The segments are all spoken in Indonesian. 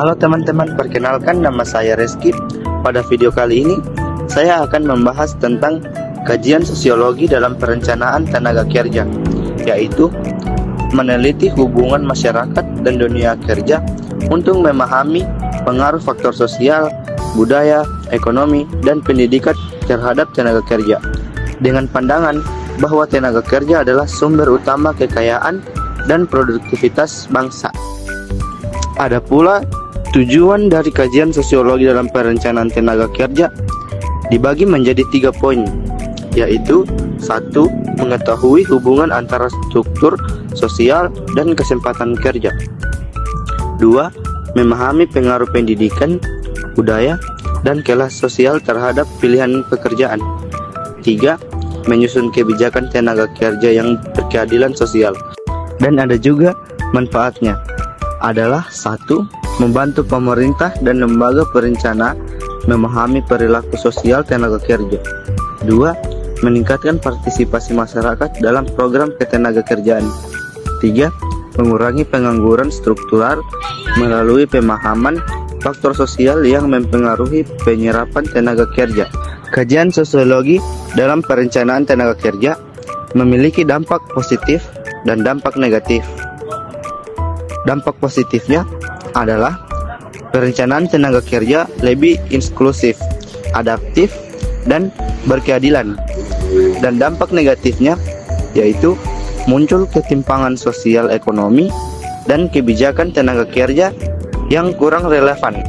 Halo teman-teman, perkenalkan nama saya Reski. Pada video kali ini, saya akan membahas tentang kajian sosiologi dalam perencanaan tenaga kerja, yaitu meneliti hubungan masyarakat dan dunia kerja untuk memahami pengaruh faktor sosial, budaya, ekonomi, dan pendidikan terhadap tenaga kerja, dengan pandangan bahwa tenaga kerja adalah sumber utama kekayaan dan produktivitas bangsa. Ada pula tujuan dari kajian sosiologi dalam perencanaan tenaga kerja dibagi menjadi 3 poin, yaitu 1. Mengetahui hubungan antara struktur sosial dan kesempatan kerja. 2. Memahami pengaruh pendidikan, budaya, dan kelas sosial terhadap pilihan pekerjaan. 3. Menyusun kebijakan tenaga kerja yang berkeadilan sosial. Dan ada juga manfaatnya adalah 1. Membantu pemerintah dan lembaga perencana memahami perilaku sosial tenaga kerja. 2. Meningkatkan partisipasi masyarakat dalam program ketenagakerjaan. 3. Mengurangi pengangguran struktural melalui pemahaman faktor sosial yang mempengaruhi penyerapan tenaga kerja. Kajian sosiologi dalam perencanaan tenaga kerja memiliki dampak positif dan dampak negatif. Dampak positifnya adalah perencanaan tenaga kerja lebih inklusif, adaptif, dan berkeadilan. Dan dampak negatifnya yaitu muncul ketimpangan sosial ekonomi dan kebijakan tenaga kerja yang kurang relevan.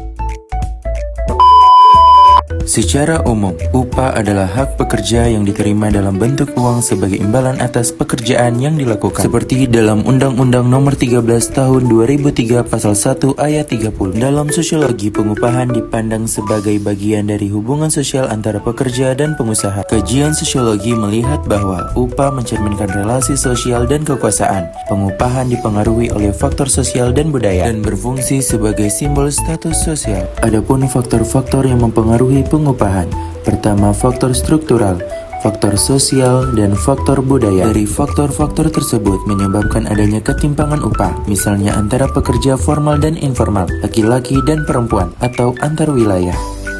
Secara umum, upah adalah hak pekerja yang diterima dalam bentuk uang sebagai imbalan atas pekerjaan yang dilakukan. Seperti dalam Undang-Undang Nomor 13 Tahun 2003 Pasal 1 Ayat 30. Dalam sosiologi, pengupahan dipandang sebagai bagian dari hubungan sosial antara pekerja dan pengusaha. Kajian sosiologi melihat bahwa upah mencerminkan relasi sosial dan kekuasaan. Pengupahan dipengaruhi oleh faktor sosial dan budaya dan berfungsi sebagai simbol status sosial. Adapun faktor-faktor yang mempengaruhi pengupahan. Pertama, faktor struktural, faktor sosial, dan faktor budaya. Dari faktor-faktor tersebut menyebabkan adanya ketimpangan upah, misalnya antara pekerja formal dan informal, laki-laki dan perempuan, atau antar wilayah.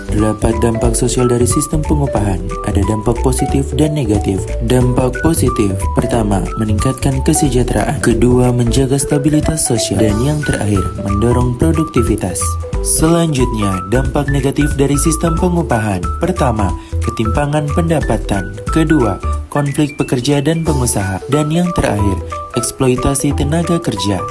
Terdapat dampak sosial dari sistem pengupahan. Ada dampak positif dan negatif. Dampak positif, pertama, meningkatkan kesejahteraan. Kedua, menjaga stabilitas sosial. Dan yang terakhir, mendorong produktivitas. Selanjutnya, dampak negatif dari sistem pengupahan. Pertama, ketimpangan pendapatan. Kedua, konflik pekerja dan pengusaha. Dan yang terakhir, eksploitasi tenaga kerja.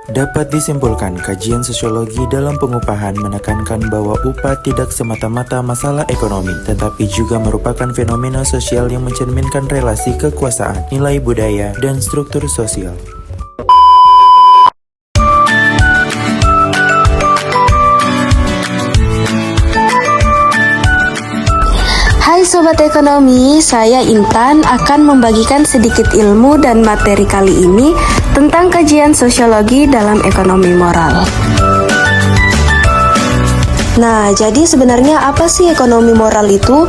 Dapat disimpulkan, kajian sosiologi dalam pengupahan menekankan bahwa upah tidak semata-mata masalah ekonomi, tetapi juga merupakan fenomena sosial yang mencerminkan relasi kekuasaan, nilai budaya, dan struktur sosial. Hai Sobat Ekonomi, saya Intan akan membagikan sedikit ilmu dan materi kali ini tentang kajian sosiologi dalam ekonomi moral. Nah, jadi sebenarnya apa sih ekonomi moral itu?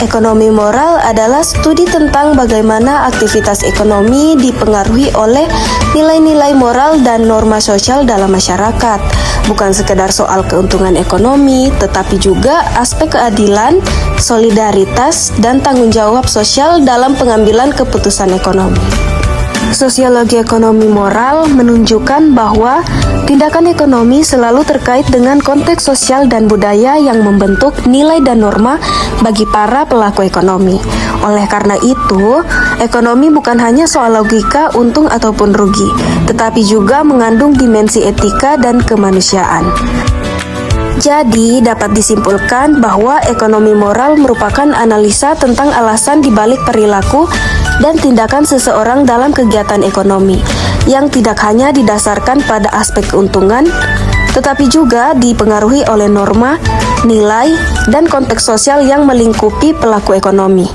Ekonomi moral adalah studi tentang bagaimana aktivitas ekonomi dipengaruhi oleh nilai-nilai moral dan norma sosial dalam masyarakat. Bukan sekedar soal keuntungan ekonomi, tetapi juga aspek keadilan, solidaritas, dan tanggung jawab sosial dalam pengambilan keputusan ekonomi. Sosiologi ekonomi moral menunjukkan bahwa tindakan ekonomi selalu terkait dengan konteks sosial dan budaya yang membentuk nilai dan norma bagi para pelaku ekonomi. Oleh karena itu, ekonomi bukan hanya soal logika untung ataupun rugi, tetapi juga mengandung dimensi etika dan kemanusiaan. Jadi, dapat disimpulkan bahwa ekonomi moral merupakan analisa tentang alasan dibalik perilaku dan tindakan seseorang dalam kegiatan ekonomi yang tidak hanya didasarkan pada aspek keuntungan, tetapi juga dipengaruhi oleh norma, nilai, dan konteks sosial yang melingkupi pelaku ekonomi.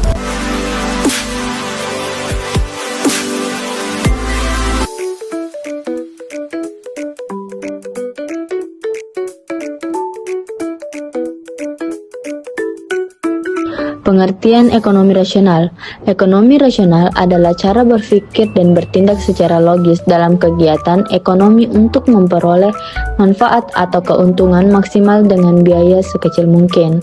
Pengertian ekonomi rasional. Ekonomi rasional adalah cara berpikir dan bertindak secara logis dalam kegiatan ekonomi untuk memperoleh manfaat atau keuntungan maksimal dengan biaya sekecil mungkin.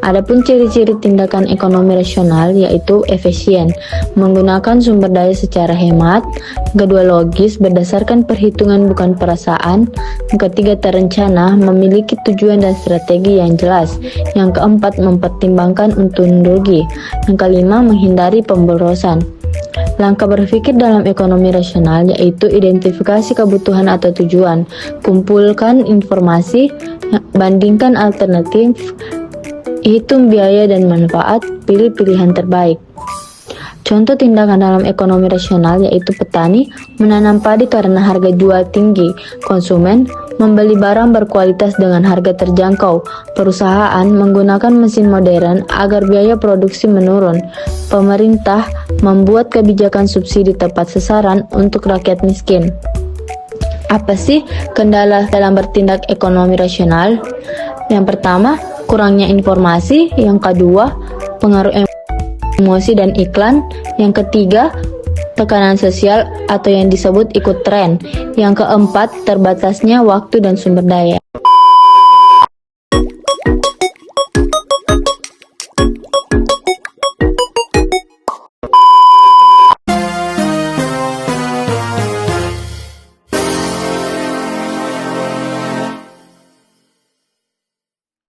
Adapun ciri-ciri tindakan ekonomi rasional yaitu efisien, menggunakan sumber daya secara hemat, kedua logis berdasarkan perhitungan bukan perasaan, ketiga terencana, memiliki tujuan dan strategi yang jelas, yang keempat mempertimbangkan untung rugi, yang kelima menghindari pemborosan. Langkah berpikir dalam ekonomi rasional yaitu identifikasi kebutuhan atau tujuan, kumpulkan informasi, bandingkan alternatif, hitung biaya dan manfaat, pilih pilihan terbaik. Contoh tindakan dalam ekonomi rasional yaitu petani menanam padi karena harga jual tinggi, konsumen membeli barang berkualitas dengan harga terjangkau, perusahaan menggunakan mesin modern agar biaya produksi menurun, pemerintah membuat kebijakan subsidi tepat sasaran untuk rakyat miskin. Apa sih kendala dalam bertindak ekonomi rasional? Yang pertama, kurangnya informasi. Yang kedua, pengaruh emosi dan iklan. Yang ketiga, tekanan sosial atau yang disebut ikut tren. Yang keempat, terbatasnya waktu dan sumber daya.